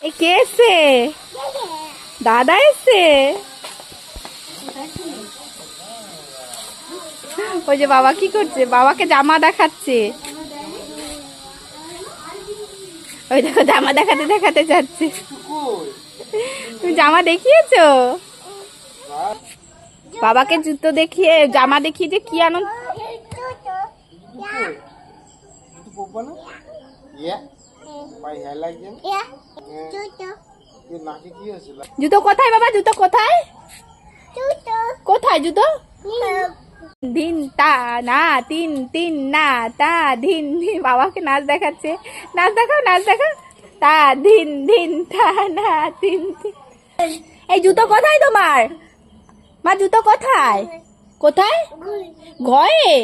এ কে এসছে? দাদা এসছে। ওই যে বাবা কি করছে, বাবাকে জামা দেখাচ্ছে। ওই দেখো জামা দেখাতে দেখাতে যাচ্ছে। তুমি জামা দেখিয়েছো বাবাকে? জুতো দেখিয়ে জামা দেখিয়ে যে কি আনন্দ। জুতো কোথায় বাবা? জুতো কোথায়? কোথায় জুতো? দিন তা না তিন তিন না তা ধিন ধিন। বাবাকে নাচ দেখাচ্ছে। নাচ দেখাও, নাচ দেখাও। তা ধিন ধিন তা না তিন তিন। এই জুতো কোথায় তোমার? মা জুতো কোথায়? কোথায়? ঘরে।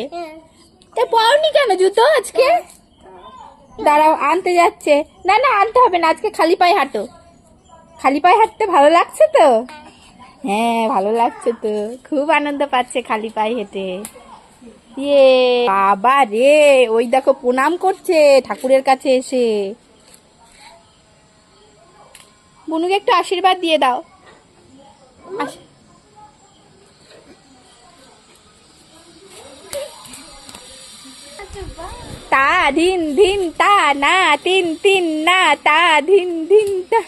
তা পাওনি কেন জুতো আজকে? দাঁড়াও, আনতে যাচ্ছে। না না আনতে হবে না, আজকে খালি পায়ে হাঁটো। খালি পায়ে হাঁটতে ভালো লাগছে তো? হ্যাঁ ভালো লাগছে তো, খুব আনন্দ পাচ্ছে খালি পায়ে হেঁটে। ইয়ে বাবা রে, ওই দেখো প্রণাম করছে ঠাকুরের কাছে এসে। বুনুকে একটু আশীর্বাদ দিয়ে দাও। তা ধিন ধিন তা না তিন তিন না তা ধিন ধিন তা।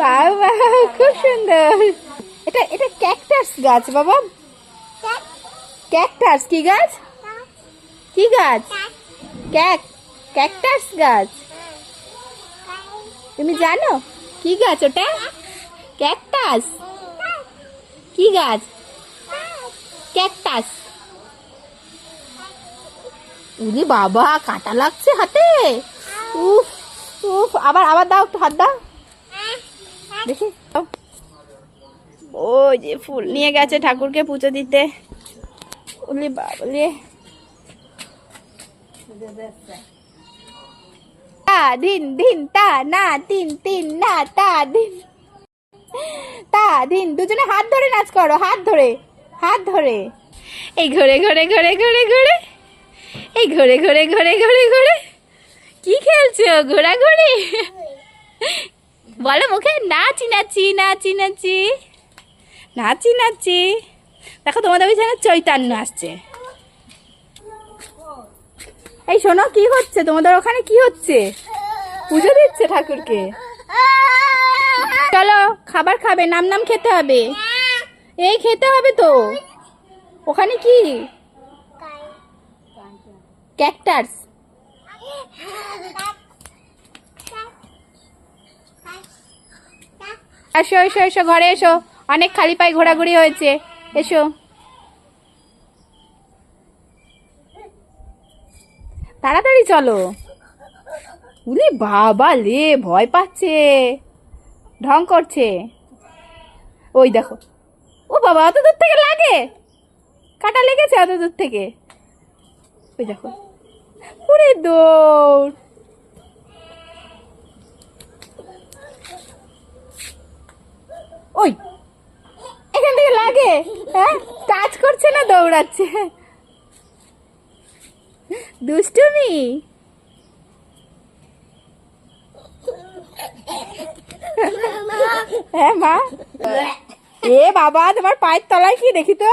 বাবা খুব সুন্দর। এটা এটা ক্যাকটাস গাছ বাবা। ক্যাকটাস কি গাছ? কি গাছ? ক্যাকটাস গাছ। তুমি জানো কি গাছ ওটা? ক্যাকটাস। কি গাছ? ক্যাকটাস। উনি বাবা কাঁটা লাগছে হাতে। উফ উফ, আবার আবার দাও, একটু হাত দাও দেখি। ওই যে ফুল নিয়ে গেছে ঠাকুরকে পুজো দিতে। উলি বাবলে। তা দিন দিন তা না তিন তিন না তা দিন তা দিন। দুজনে হাত ধরে নাচ করো, হাত ধরে, হাত ধরে। এই ঘুরে ঘুরে ঘুরে ঘুরে ঘুরে, এই ঘুরে ঘুরে ঘুরে ঘুরে ঘুরে। কি খেলছো? ঘোরাঘুরি। বলো মুখে, নাচি নাচি নাচি নাচি নাচি নাচি। দেখো তোমাদের ওইখানে চৈতন্য আসছে। এই শোনো, কি হচ্ছে তোমাদের ওখানে? কি হচ্ছে? পুজো দিচ্ছে ঠাকুরকে। চলো খাবার খাবে, নাম নাম খেতে হবে। এই খেতে হবে তো। ওখানে কি? ক্যাকটাস। এসো এসো এসো, ঘরে এসো। অনেক খালি পায়ে ঘোরাঘুরি হয়েছে, এসো। তাড়াতাড়ি চলো। উলি বাবা লে, ভয় পাচ্ছে, ঢং করছে। ওই দেখো, ও বাবা অত দূর থেকে লাগে, কাটা লেগেছে অত দূর থেকে। ওই দেখো, পুরে দৌড়। ওই এখান থেকে লাগে, হ্যাঁ টাচ করছে না, দৌড়াচ্ছে। দুষ্টুমি। হ্যাঁ মা। এ বাবা, তোমার পায়ের তলায় কি দেখি তো?